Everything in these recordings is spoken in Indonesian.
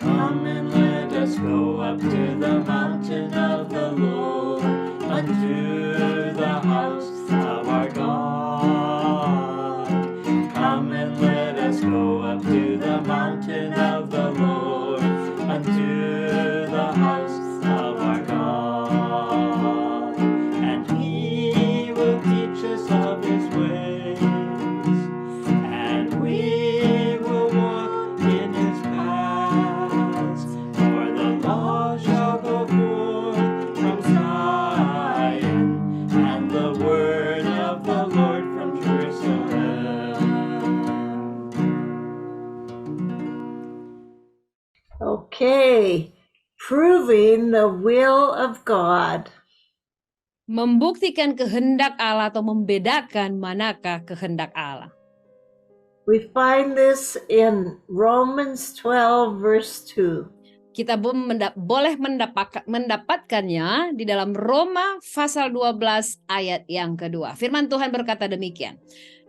Come and let us go up to the mountain of the Lord, unto the house of our God. Come and let us go up to the mountain of the Lord, unto the house of our God. And He will teach us of His ways, and we will walk in His paths. For the law shall go forth from Zion, and the word of the Lord from Jerusalem. Okay, proving the will of God. Membuktikan kehendak Allah atau membedakan manakah kehendak Allah. We find this in Romans 12, verse 2. Kita boleh mendapatkannya di dalam Roma pasal 12 ayat yang kedua. Firman Tuhan berkata demikian.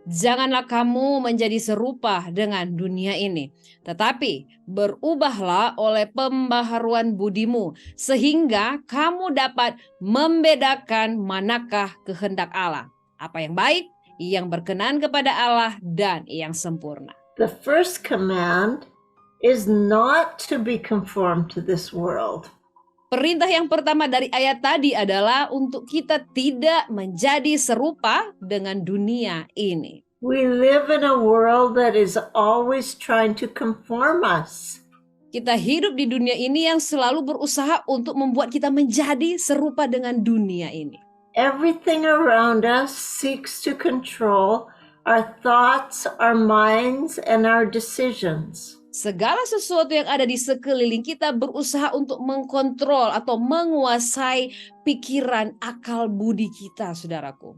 Janganlah kamu menjadi serupa dengan dunia ini, tetapi berubahlah oleh pembaharuan budimu, sehingga kamu dapat membedakan manakah kehendak Allah, apa yang baik, yang berkenan kepada Allah, dan yang sempurna. The first command is not to be conformed to this world. Perintah yang pertama dari ayat tadi adalah untuk kita tidak menjadi serupa dengan dunia ini. We live in a world that is always trying to conform us. Kita hidup di dunia ini yang selalu berusaha untuk membuat kita menjadi serupa dengan dunia ini. Everything around us seeks to control our thoughts, our minds, and our decisions. Segala sesuatu yang ada di sekeliling kita berusaha untuk mengkontrol atau menguasai pikiran, akal budi kita, saudaraku.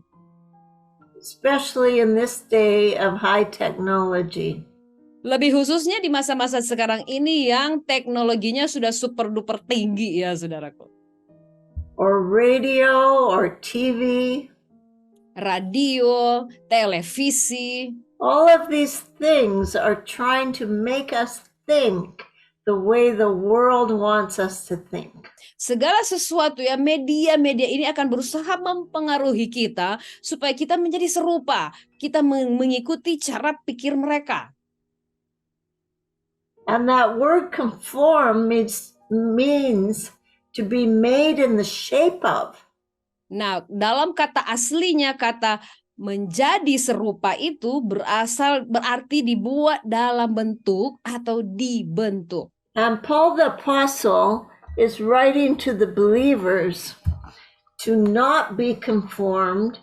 Especially in this day of high technology. Lebih khususnya di masa-masa sekarang ini yang teknologinya sudah super duper tinggi ya, saudaraku. Or radio or TV. Radio, televisi. All of these things are trying to make us think the way the world wants us to think. Segala sesuatu ya, media-media ini akan berusaha mempengaruhi kita supaya kita menjadi serupa. Kita mengikuti cara pikir mereka. And that word conform means to be made in the shape of. Nah, dalam kata aslinya kata menjadi serupa itu berarti dibuat dalam bentuk atau dibentuk. And Paul the Apostle is writing to the believers to not be conformed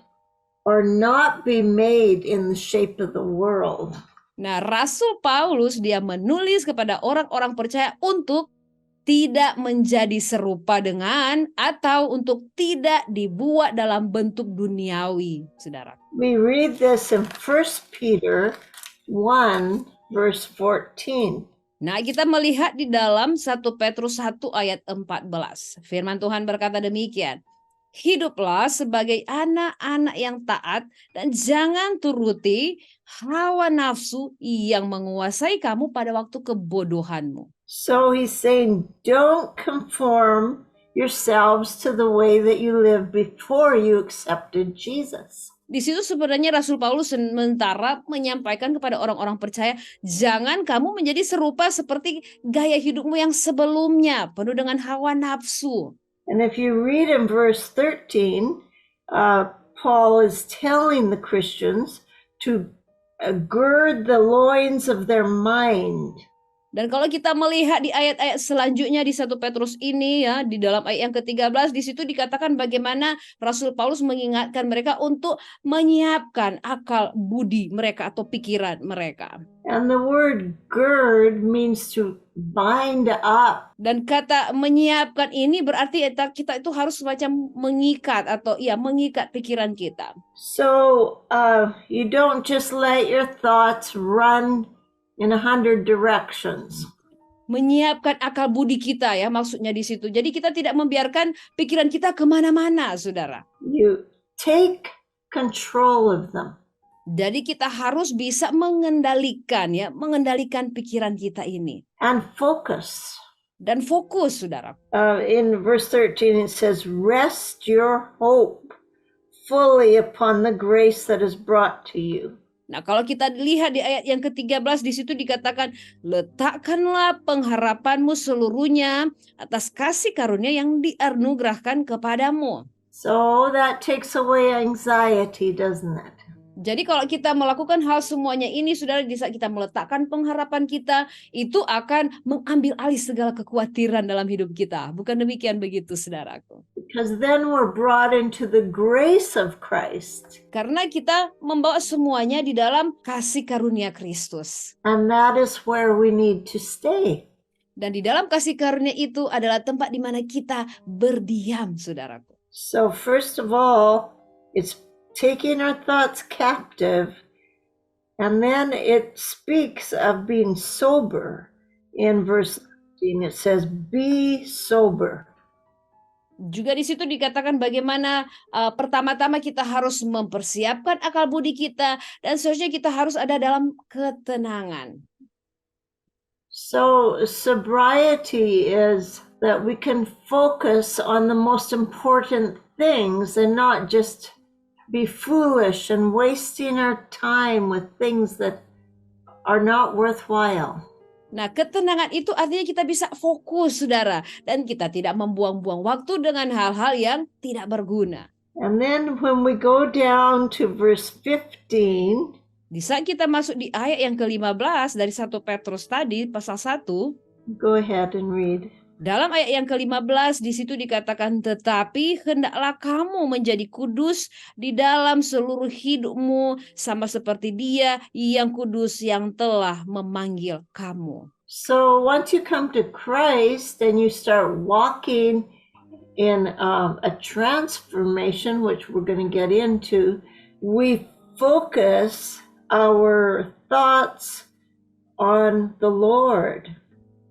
or not be made in the shape of the world. Nah, Rasul Paulus dia menulis kepada orang-orang percaya untuk tidak menjadi serupa dengan atau untuk tidak dibuat dalam bentuk duniawi, saudara. We read this in 1 Peter 1 verse 14. Nah, kita melihat di dalam 1 Petrus 1 ayat 14. Firman Tuhan berkata demikian. Hiduplah sebagai anak-anak yang taat dan jangan turuti hawa nafsu yang menguasai kamu pada waktu kebodohanmu. So he's saying, don't conform yourselves to the way that you lived before you accepted Jesus. Di situ sebenarnya Rasul Paulus sementara menyampaikan kepada orang-orang percaya, jangan kamu menjadi serupa seperti gaya hidupmu yang sebelumnya, penuh dengan hawa nafsu. And if you read in verse 13, Paul is telling the Christians to gird the loins of their mind. Dan kalau kita melihat di ayat-ayat selanjutnya di 1 Petrus ini ya, di dalam ayat yang ke-13 di situ dikatakan bagaimana Rasul Paulus mengingatkan mereka untuk menyiapkan akal budi mereka atau pikiran mereka. And the word gird means to bind up. Dan kata menyiapkan ini berarti kita itu harus semacam mengikat atau mengikat pikiran kita. So you don't just let your thoughts run in 100 directions. Menyiapkan akal budi kita ya, maksudnya di situ. Jadi kita tidak membiarkan pikiran kita kemana-mana, saudara. You take control of them. Jadi kita harus bisa mengendalikan pikiran kita ini and focus. dan fokus, saudara. In verse 13, it says, rest your hope fully upon the grace that is brought to you. Nah, kalau kita lihat di ayat yang ke-13 di situ dikatakan, letakkanlah pengharapanmu seluruhnya atas kasih karunia yang dianugerahkan kepadamu. So that takes away anxiety, doesn't it? Jadi kalau kita melakukan hal semuanya ini, saudara, di saat kita meletakkan pengharapan kita, itu akan mengambil alih segala kekhawatiran dalam hidup kita. Bukan demikian begitu, saudaraku? Because then we're brought into the grace of Christ. Karena kita membawa semuanya di dalam kasih karunia Kristus. And that is where we need to stay. Dan di dalam kasih karunia itu adalah tempat di mana kita berdiam, saudaraku. So first of all, it's taking our thoughts captive, and then it speaks of being sober. In verse 13, it says, be sober. Juga di situ dikatakan bagaimana pertama-tama kita harus mempersiapkan akal budi kita, dan seharusnya kita harus ada dalam ketenangan. So sobriety is that we can focus on the most important things and not just be foolish and wasting our time with things that are not worthwhile. Nah, ketenangan itu artinya kita bisa fokus, saudara, dan kita tidak membuang-buang waktu dengan hal-hal yang tidak berguna. And then when we go down to verse 15, di saat kita masuk di ayat yang ke-15 dari 1 Petrus tadi, pasal 1, go ahead and read. Dalam ayat yang ke-15 di situ dikatakan, tetapi hendaklah kamu menjadi kudus di dalam seluruh hidupmu sama seperti Dia yang kudus yang telah memanggil kamu. So once you come to Christ and you start walking in a transformation, which we're going to get into, we focus our thoughts on the Lord.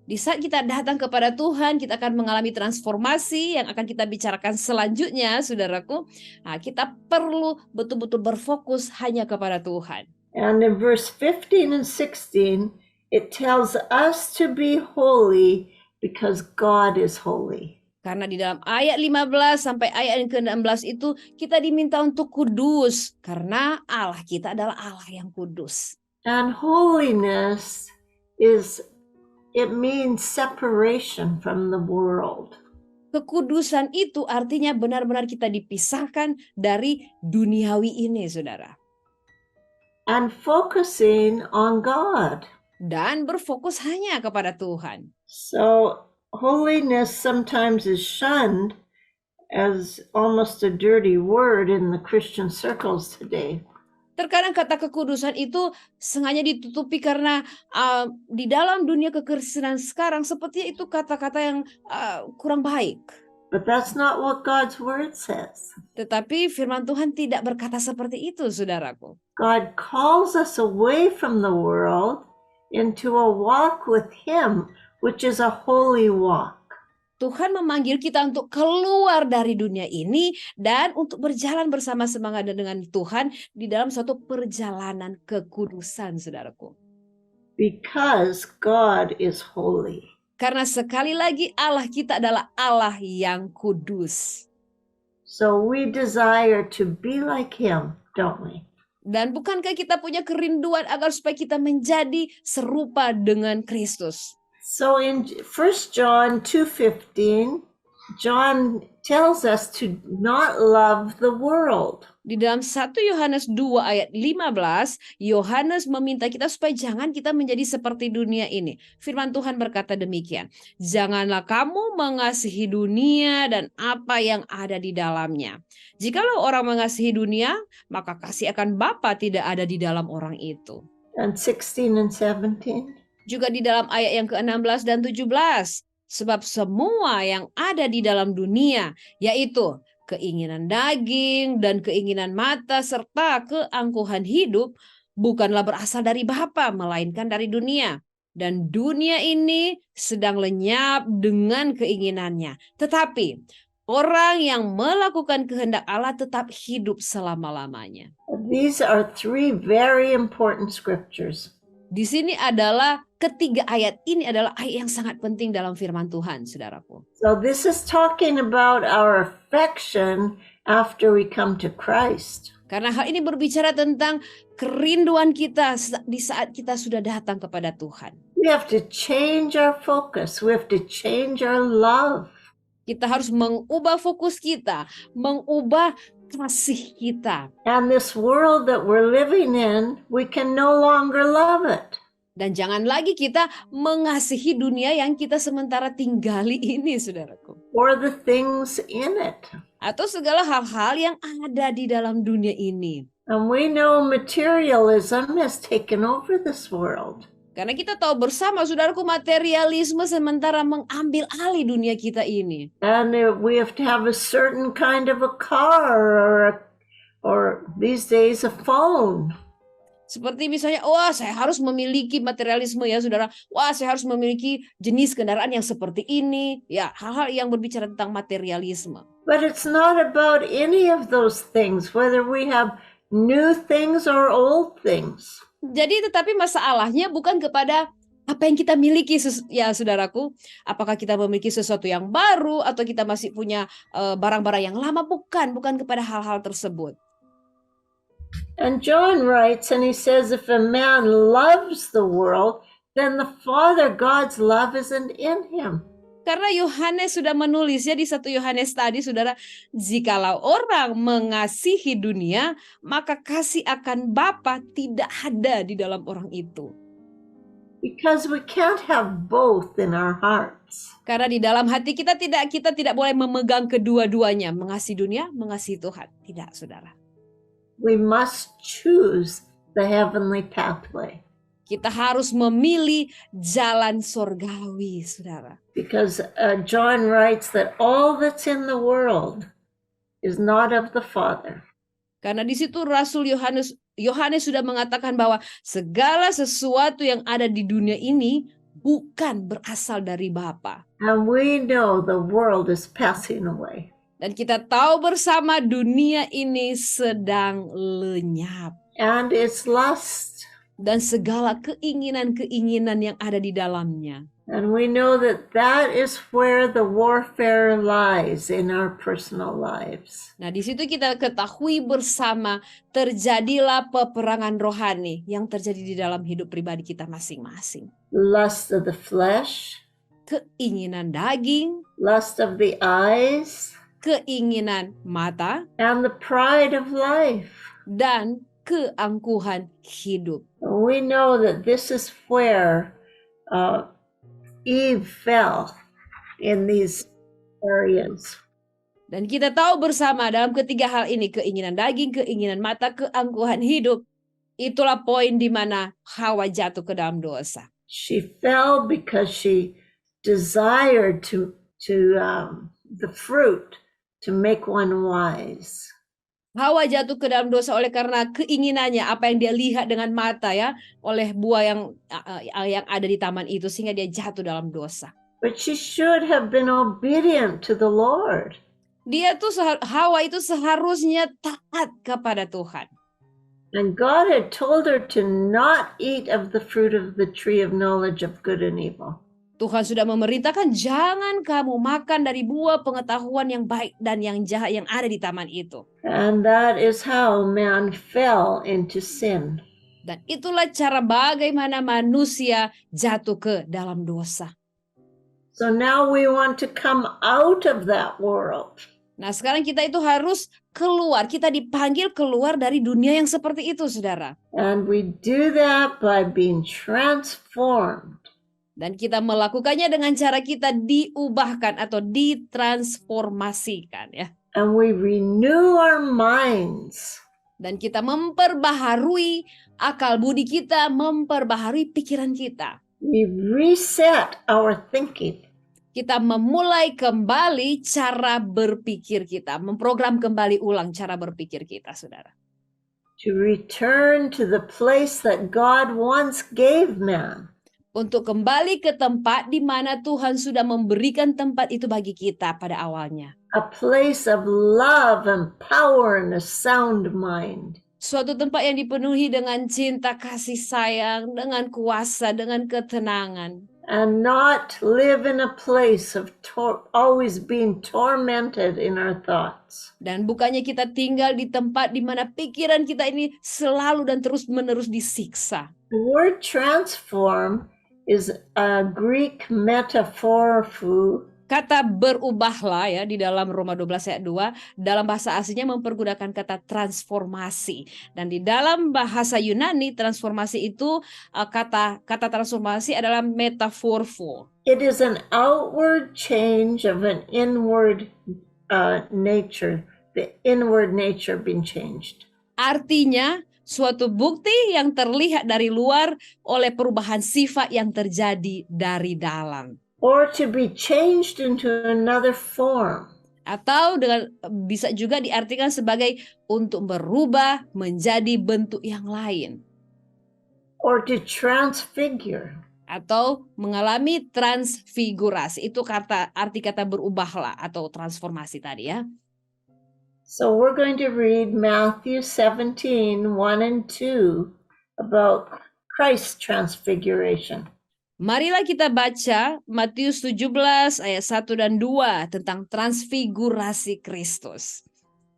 Di saat kita datang kepada Tuhan, kita akan mengalami transformasi yang akan kita bicarakan selanjutnya, saudaraku. Nah, kita perlu betul-betul berfokus hanya kepada Tuhan. And in verse 15 and 16, it tells us to be holy because God is holy. Karena di dalam ayat 15 sampai ayat yang ke-16 itu kita diminta untuk kudus karena Allah kita adalah Allah yang kudus. And holiness it means separation from the world. Kekudusan itu artinya benar-benar kita dipisahkan dari duniawi ini, saudara. And focusing on God. Dan berfokus hanya kepada Tuhan. So holiness sometimes is shunned as almost a dirty word in the Christian circles today. Terkadang kata kekudusan itu sengaja ditutupi karena di dalam dunia kekristenan sekarang sepertinya itu kata-kata yang kurang baik. But that's not what God's word says. Tetapi firman Tuhan tidak berkata seperti itu, saudaraku. God calls us away from the world into a walk with Him, which is a holy walk. Tuhan memanggil kita untuk keluar dari dunia ini dan untuk berjalan bersama-sama dengan Tuhan di dalam suatu perjalanan kekudusan, saudaraku. Because God is holy. Karena sekali lagi Allah kita adalah Allah yang kudus. So we desire to be like Him, don't we? Dan bukankah kita punya kerinduan agar supaya kita menjadi serupa dengan Kristus? So in 1 John 2:15, John tells us to not love the world. Di dalam 1 Yohanes 2 ayat 15, Yohanes meminta kita supaya jangan kita menjadi seperti dunia ini. Firman Tuhan berkata demikian, janganlah kamu mengasihi dunia dan apa yang ada di dalamnya. Jikalau orang mengasihi dunia, maka kasih akan Bapa tidak ada di dalam orang itu. And 16 and 17. Juga di dalam ayat yang ke-16 dan 17. Sebab semua yang ada di dalam dunia, yaitu keinginan daging dan keinginan mata serta keangkuhan hidup, bukanlah berasal dari Bapa, melainkan dari dunia. Dan dunia ini sedang lenyap dengan keinginannya. Tetapi Orang yang melakukan kehendak Allah tetap hidup selama-lamanya. These are three very important scriptures. Di sini adalah ketiga ayat ini adalah ayat yang sangat penting dalam firman Tuhan, saudaraku. So this is talking about our affection after we come to Christ. Karena hal ini berbicara tentang kerinduan kita di saat kita sudah datang kepada Tuhan. We have to change our focus. We have to change our love. Kita harus mengubah fokus kita, mengubah kasih kita. And this world that we're living in, we can no longer love it. Dan jangan lagi kita mengasihi dunia yang kita sementara tinggali ini, saudaraku. Or the things in it. Atau segala hal-hal yang ada di dalam dunia ini. And we know materialism has taken over this world. Karena kita tahu bersama, saudaraku, materialisme sementara mengambil alih dunia kita ini. And we have to have a certain kind of a car or these days a phone. Seperti misalnya, wah saya harus memiliki materialisme ya saudara. Wah saya harus memiliki jenis kendaraan yang seperti ini. Ya, hal-hal yang berbicara tentang materialisme. But it's not about any of those things, whether we have new things or old things. Jadi tetapi masalahnya bukan kepada apa yang kita miliki ya saudaraku. Apakah kita memiliki sesuatu yang baru atau kita masih punya barang-barang yang lama. Bukan kepada hal-hal tersebut. And John writes and he says, if a man loves the world, then the Father God's love isn't in him. Karena Yohanes sudah menulis ya di 1 Yohanes tadi, saudara, jikalau orang mengasihi dunia, maka kasih akan Bapa tidak ada di dalam orang itu. Because we can't have both in our hearts. Karena di dalam hati kita tidak boleh memegang kedua-duanya, mengasihi dunia, mengasihi Tuhan. Tidak, saudara. We must choose the heavenly pathway. Kita harus memilih jalan sorgawi, saudara. Because John writes that all that's in the world is not of the Father. Karena di situ Rasul Yohanes sudah mengatakan bahwa segala sesuatu yang ada di dunia ini bukan berasal dari Bapa. And we know the world is passing away. Dan kita tahu bersama dunia ini sedang lenyap. And its lust. Dan segala keinginan-keinginan yang ada di dalamnya. And we know that that is where the warfare lies in our personal lives. Nah, di situ kita ketahui bersama terjadilah peperangan rohani yang terjadi di dalam hidup pribadi kita masing-masing. Lust of the flesh. Keinginan daging. Lust of the eyes. Keinginan mata. And the pride of life. Dan keangkuhan hidup. We know that this is where Eve fell in these areas. Dan kita tahu bersama dalam ketiga hal ini, keinginan daging, keinginan mata, keangkuhan hidup, itulah poin di mana Hawa jatuh ke dalam dosa. She fell because she desired the fruit to make one wise. Hawa jatuh ke dalam dosa oleh karena keinginannya, apa yang dia lihat dengan mata ya, oleh buah yang ada di taman itu, sehingga dia jatuh dalam dosa. But she should have been obedient to the Lord. Hawa itu seharusnya taat kepada Tuhan. And God had told her to not eat of the fruit of the tree of knowledge of good and evil. Tuhan sudah memerintahkan jangan kamu makan dari buah pengetahuan yang baik dan yang jahat yang ada di taman itu. And that is how man fell into sin. Dan itulah cara bagaimana manusia jatuh ke dalam dosa. So now we want to come out of that world. Nah, sekarang kita itu harus keluar. Kita dipanggil keluar dari dunia yang seperti itu, saudara. And we do that by being transformed. Dan kita melakukannya dengan cara kita diubahkan atau ditransformasikan ya. And we renew our minds. Dan kita memperbaharui akal budi kita, memperbaharui pikiran kita. We reset our thinking. Kita memulai kembali cara berpikir kita, memprogram kembali ulang cara berpikir kita, saudara. To return to the place that God once gave man. Untuk kembali ke tempat di mana Tuhan sudah memberikan tempat itu bagi kita pada awalnya. a place of love and power and a sound mind. Suatu tempat yang dipenuhi dengan cinta, kasih sayang, dengan kuasa, dengan ketenangan. And not live in a place of always being tormented in our thoughts. Dan bukannya kita tinggal di tempat di mana pikiran kita ini selalu dan terus-menerus disiksa. The word transform is a Greek metaphor. Kata berubahlah ya di dalam Roma 12 ayat 2 dalam bahasa aslinya mempergunakan kata transformasi, dan di dalam bahasa Yunani transformasi itu kata transformasi adalah metaphorpho. It is an outward change of an inward nature, the inward nature being changed. Artinya suatu bukti yang terlihat dari luar oleh perubahan sifat yang terjadi dari dalam. Or to be changed into another form. Atau bisa juga diartikan sebagai untuk berubah menjadi bentuk yang lain. Or to transfigure. Atau mengalami transfigurasi. Itu arti kata berubahlah atau transformasi tadi ya. So we're going to read Matthew 17, 1 and 2 about Christ's transfiguration. Marilah kita baca Matius 17 ayat 1 dan 2 tentang transfigurasi Kristus.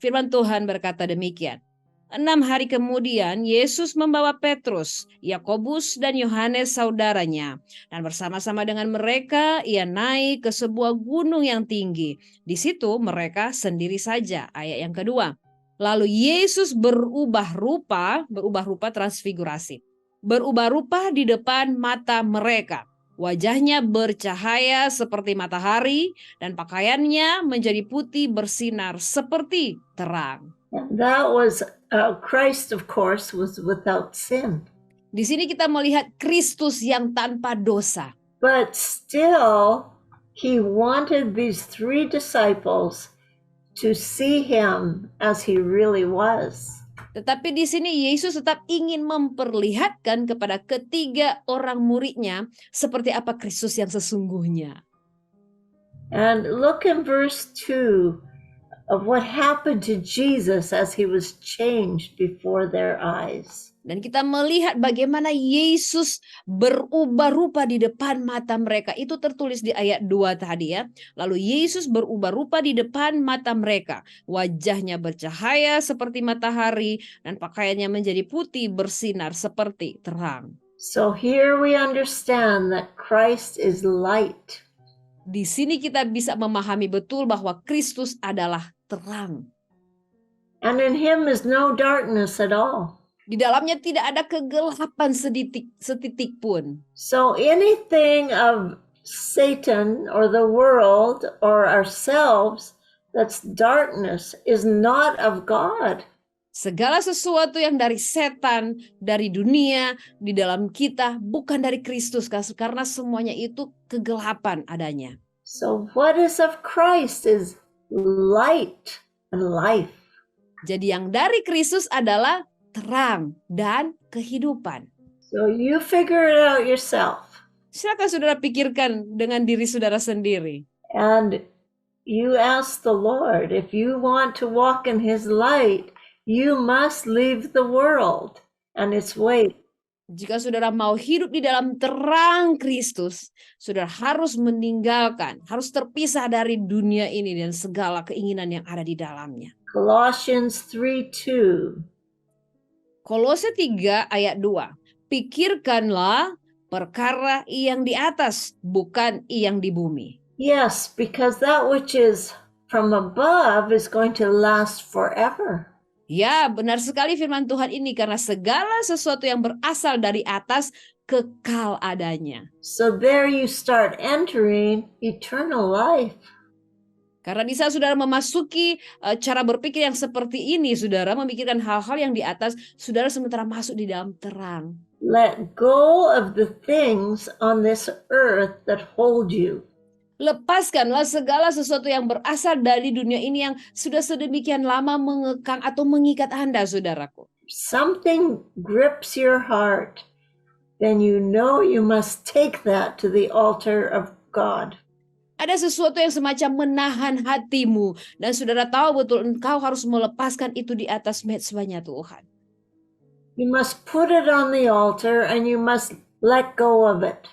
Firman Tuhan berkata demikian. 6 hari kemudian Yesus membawa Petrus, Yakobus dan Yohanes saudaranya, dan bersama-sama dengan mereka ia naik ke sebuah gunung yang tinggi. Di situ mereka sendiri saja. Ayat yang kedua. Lalu Yesus berubah rupa transfigurasi. Berubah rupa di depan mata mereka. Wajahnya bercahaya seperti matahari dan pakaiannya menjadi putih bersinar seperti terang. And that was Christ, of course, was without sin. Di sini kita melihat Kristus yang tanpa dosa. But still, he wanted these 3 disciples to see him as he really was. Tetapi di sini Yesus tetap ingin memperlihatkan kepada ketiga orang muridnya seperti apa Kristus yang sesungguhnya. And look in verse 2 of what happened to Jesus as he was changed before their eyes. Dan kita melihat bagaimana Yesus berubah rupa di depan mata mereka. Itu tertulis di ayat 2 tadi ya. Lalu Yesus berubah rupa di depan mata mereka. Wajahnya bercahaya seperti matahari dan pakaiannya menjadi putih bersinar seperti terang. So here we understand that Christ is light. Di sini kita bisa memahami betul bahwa Kristus adalah terang. And in him is no darkness at all. Di dalamnya tidak ada kegelapan setitik pun. So anything of Satan or the world or ourselves that's darkness is not of God. Segala sesuatu yang dari setan, dari dunia, di dalam kita bukan dari Kristus karena semuanya itu kegelapan adanya. So what is of Christ is light and life. Jadi yang dari Kristus adalah terang dan kehidupan. So you figure it out yourself. Silakan saudara pikirkan dengan diri saudara sendiri. And you ask the Lord, if you want to walk in his light, you must leave the world and its ways. Jika saudara mau hidup di dalam terang Kristus, saudara harus meninggalkan, harus terpisah dari dunia ini dan segala keinginan yang ada di dalamnya. Colossians 3:2. Kolose 3 ayat 2. Pikirkanlah perkara yang di atas, bukan yang di bumi. Yes, because that which is from above is going to last forever. Ya, benar sekali firman Tuhan ini karena segala sesuatu yang berasal dari atas kekal adanya. So there you start entering eternal life. Karena di saat saudara memasuki cara berpikir yang seperti ini, saudara memikirkan hal-hal yang di atas, saudara sementara masuk di dalam terang. Let go of the things on this earth that hold you. Lepaskanlah segala sesuatu yang berasal dari dunia ini yang sudah sedemikian lama mengekang atau mengikat Anda, saudaraku. Something grips your heart, then you know you must take that to the altar of God. Ada sesuatu yang semacam menahan hatimu. Dan saudara tahu betul engkau harus melepaskan itu di atas mezbahnya Tuhan. You must put it on the altar and you must let go of it.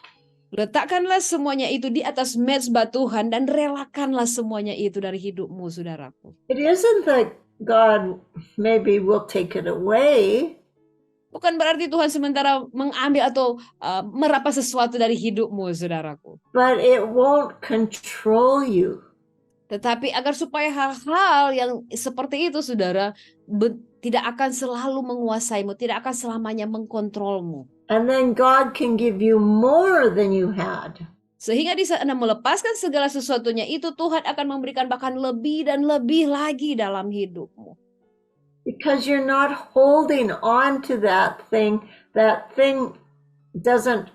Letakkanlah semuanya itu di atas mezbah Tuhan dan relakanlah semuanya itu dari hidupmu, saudaraku. It isn't that God maybe will take it away. Bukan berarti Tuhan sementara mengambil atau merampas sesuatu dari hidupmu, saudaraku. But it won't control you. Tetapi agar supaya hal-hal yang seperti itu, saudara, tidak akan selalu menguasaimu, tidak akan selamanya mengkontrolmu. And then God can give you more than you had. Sehingga di saat Anda melepaskan segala sesuatunya itu, Tuhan akan memberikan bahkan lebih dan lebih lagi dalam hidupmu. Because you're not holding on to that thing doesn't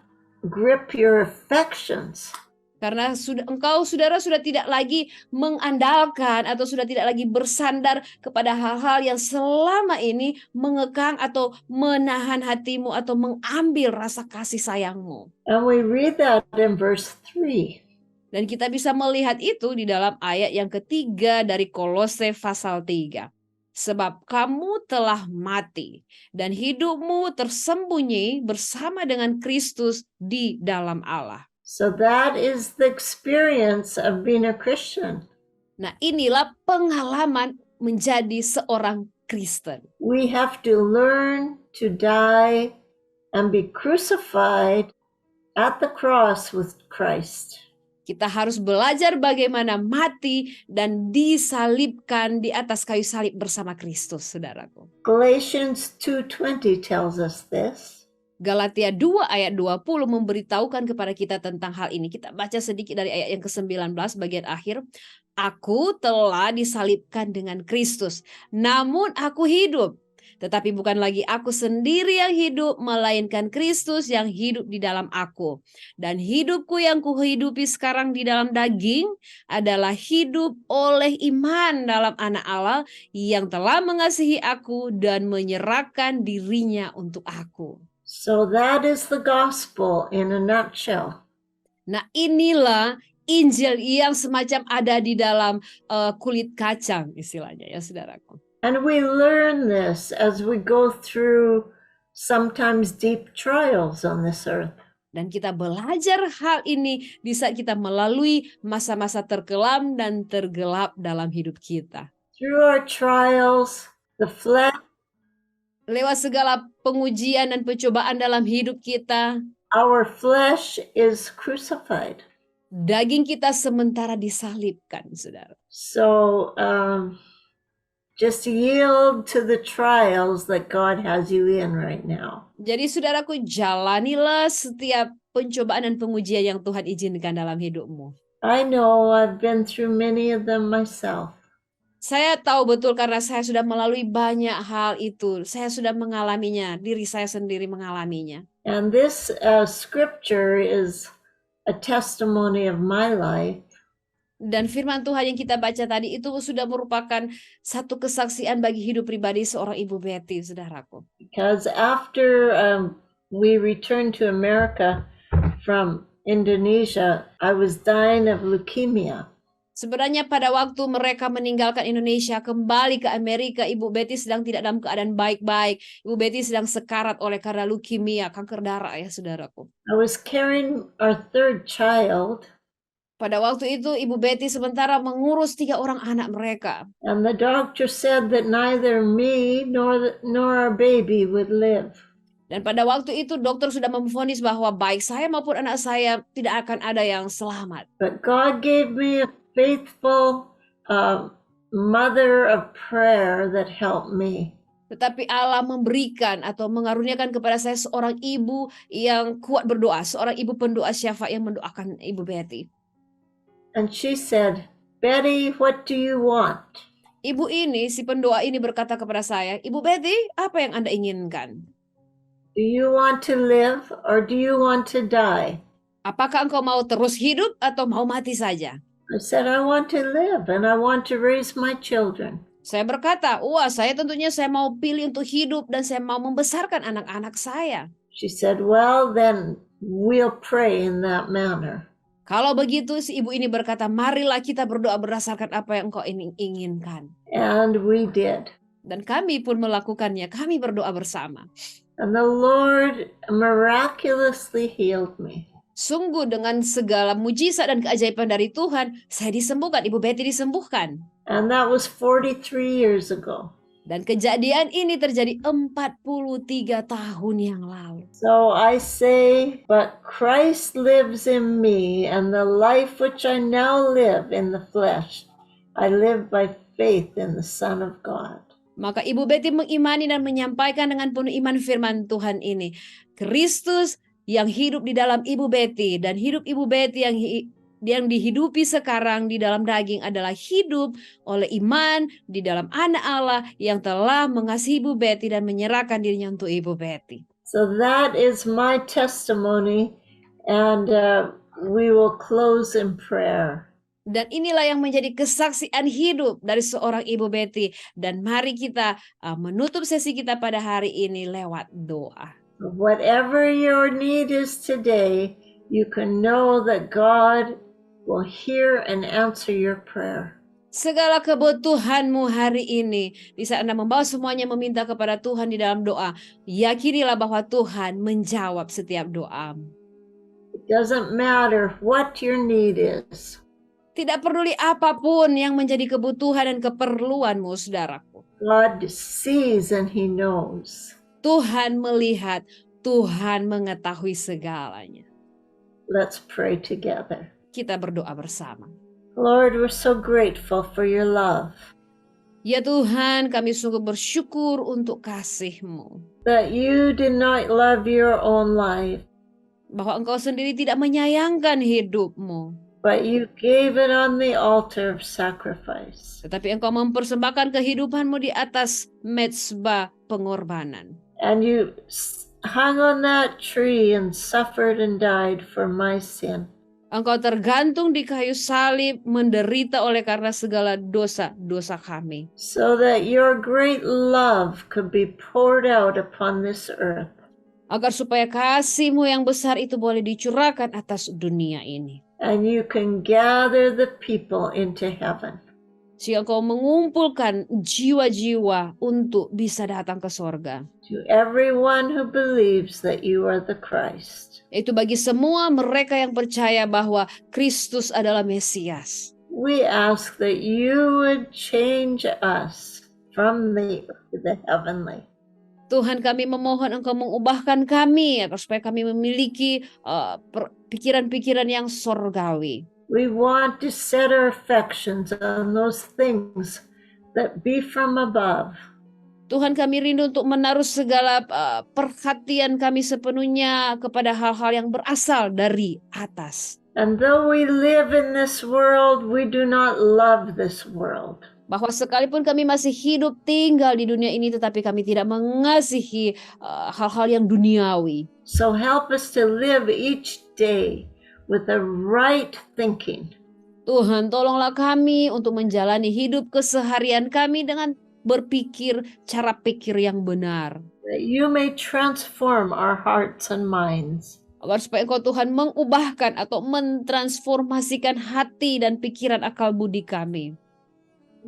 grip your affections. Karena saudara sudah tidak lagi mengandalkan atau sudah tidak lagi bersandar kepada hal-hal yang selama ini mengekang atau menahan hatimu atau mengambil rasa kasih sayangmu. And we read that in verse 3. Dan kita bisa melihat itu di dalam ayat yang ketiga dari Kolose pasal 3. Sebab kamu telah mati dan hidupmu tersembunyi bersama dengan Kristus di dalam Allah. So that is the experience of being a Christian. Nah, inilah pengalaman menjadi seorang Kristen. We have to learn to die and be crucified at the cross with Christ. Kita harus belajar bagaimana mati dan disalibkan di atas kayu salib bersama Kristus, saudaraku. Galatians 2:20 tells us this. Galatia 2 ayat 20 memberitahukan kepada kita tentang hal ini. Kita baca sedikit dari ayat yang ke-19 bagian akhir. Aku telah disalibkan dengan Kristus, namun aku hidup. Tetapi bukan lagi aku sendiri yang hidup, melainkan Kristus yang hidup di dalam aku. Dan hidupku yang kuhidupi sekarang di dalam daging adalah hidup oleh iman dalam Anak Allah yang telah mengasihi aku dan menyerahkan dirinya untuk aku. So that is the gospel in a nutshell. Nah, inilah Injil yang semacam ada di dalam kulit kacang istilahnya ya saudaraku. And we learn this as we go through sometimes deep trials on this earth. Dan kita belajar hal ini di saat kita melalui masa-masa terkelam dan tergelap dalam hidup kita. Through our trials, the flesh, Lewat segala pengujian dan pencobaan dalam hidup kita, our flesh is crucified. daging kita sementara disalibkan, saudara. So just yield to the trials that God has you in right now. Jadi saudaraku, jalanilah setiap pencobaan dan pengujian yang Tuhan izinkan dalam hidupmu. I know I've been through many of them myself. Saya tahu betul karena saya sudah melalui banyak hal itu. Saya sudah mengalaminya, diri saya sendiri mengalaminya. And this scripture is a testimony of my life. Dan firman Tuhan yang kita baca tadi itu sudah merupakan satu kesaksian bagi hidup pribadi seorang Ibu Betty, saudaraku. Because after we returned to America from Indonesia, I was dying of leukemia. Sebenarnya pada waktu mereka meninggalkan Indonesia, kembali ke Amerika, Ibu Betty sedang tidak dalam keadaan baik-baik. Ibu Betty sedang sekarat oleh karena leukemia, kanker darah ya saudaraku. I was carrying our third child. Pada waktu itu Ibu Betty sementara mengurus 3 orang anak mereka. And the doctor said that neither me nor our baby would live. Dan pada waktu itu dokter sudah memvonis bahwa baik saya maupun anak saya tidak akan ada yang selamat. But God gave me a faithful mother of prayer that helped me. Tetapi Allah memberikan atau mengaruniakan kepada saya seorang ibu yang kuat berdoa, seorang ibu pendoa syafaat yang mendoakan Ibu Betty. And she said, Betty, what do you want? Ibu ini, si pendoa ini berkata kepada saya, Ibu Betty, apa yang Anda inginkan? Do you want to live or do you want to die? Apakah engkau mau terus hidup atau mau mati saja? I said, I want to live and I want to raise my children. Saya berkata, wah saya tentunya saya mau pilih untuk hidup dan saya mau membesarkan anak-anak saya. She said, well, then we'll pray in that manner. Kalau begitu, si ibu ini berkata, marilah kita berdoa berdasarkan apa yang engkau inginkan. And we did. Dan kami pun melakukannya, kami berdoa bersama. And the Lord miraculously healed me. Sungguh dengan segala mujizat dan keajaiban dari Tuhan, saya disembuhkan, Ibu Betty disembuhkan. And that was 43 years ago. Dan kejadian ini terjadi 43 tahun yang lalu. So I say, but Christ lives in me, and the life which I now live in the flesh, I live by faith in the Son of God. Maka Ibu Betty mengimani dan menyampaikan dengan penuh iman firman Tuhan ini. Kristus yang hidup di dalam Ibu Betty dan hidup Ibu Betty yang dihidupi sekarang di dalam daging adalah hidup oleh iman di dalam anak Allah yang telah mengasihi Ibu Betty dan menyerahkan dirinya untuk Ibu Betty. So that is my testimony, and we will close in prayer. Dan inilah yang menjadi kesaksian hidup dari seorang Ibu Betty. Dan mari kita menutup sesi kita pada hari ini lewat doa. Whatever your need is today, you can know that God will hear and answer your prayer. Segala kebutuhanmu hari ini, di saat Anda membawa semuanya meminta kepada Tuhan di dalam doa, yakinilah bahwa Tuhan menjawab setiap doamu. It doesn't matter what your need is. Tidak peduli apapun yang menjadi kebutuhan dan keperluanmu, saudaraku. God sees and He knows. Tuhan melihat, Tuhan mengetahui segalanya. Let's pray together. Kita berdoa bersama. Lord, we're so grateful for your love. Ya Tuhan, kami sungguh bersyukur untuk kasih-Mu. That you did not love your own life, Bahwa Engkau sendiri tidak menyayangkan hidup-Mu. but you gave it on the altar of sacrifice. Tetapi Engkau mempersembahkan kehidupan-Mu di atas mezbah pengorbanan. And you hung on that tree and suffered and died for my sin. Engkau tergantung di kayu salib, menderita oleh karena segala dosa-dosa kami. So that your great love could be poured out upon this earth. Agar supaya kasih-Mu yang besar itu boleh dicurahkan atas dunia ini. And you can gather the people into heaven. Sehingga Engkau mengumpulkan jiwa-jiwa untuk bisa datang ke sorga. To everyone who believes that you are the Christ. Itu bagi semua mereka yang percaya bahwa Kristus adalah Mesias. We ask that you would change us from the heavenly. Tuhan, kami memohon Engkau mengubahkan kami agar supaya kami memiliki pikiran-pikiran yang sorgawi. We want to set our affections on those things that be from above. Tuhan, kami rindu untuk menaruh segala perhatian kami sepenuhnya kepada hal-hal yang berasal dari atas. And though we live in this world, we do not love this world. Bahwa sekalipun kami masih hidup tinggal di dunia ini, tetapi kami tidak mengasihi hal-hal yang duniawi. So help us to live each day with the right thinking. Tuhan, tolonglah kami untuk menjalani hidup keseharian kami dengan berpikir cara pikir yang benar. That you may transform our hearts and minds. Agar supaya Engkau Tuhan mengubahkan atau mentransformasikan hati dan pikiran akal budi kami.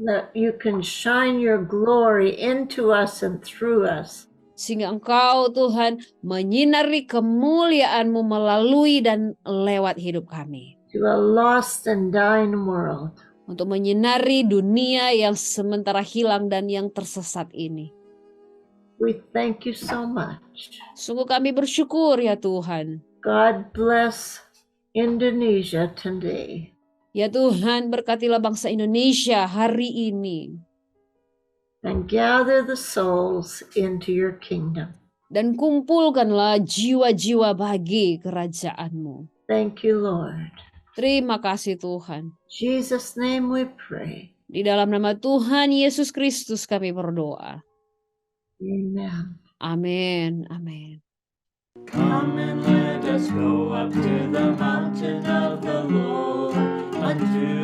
That you can shine your glory into us and through us. Sehingga Engkau Tuhan menyinari kemuliaan-Mu melalui dan lewat hidup kami. To a lost and dying world. Untuk menyinari dunia yang sementara hilang dan yang tersesat ini. We thank you so much. Sungguh kami bersyukur ya Tuhan. God bless Indonesia today. Ya Tuhan, berkatilah bangsa Indonesia hari ini. And gather the souls into your kingdom. Dan kumpulkanlah jiwa-jiwa bagi kerajaan-Mu. Thank you, Lord. Terima kasih Tuhan. In Jesus' name we pray. Di dalam nama Tuhan Yesus Kristus kami berdoa. Amen. Amin. Amin. Come and let us go up to the mountain of the Lord, unto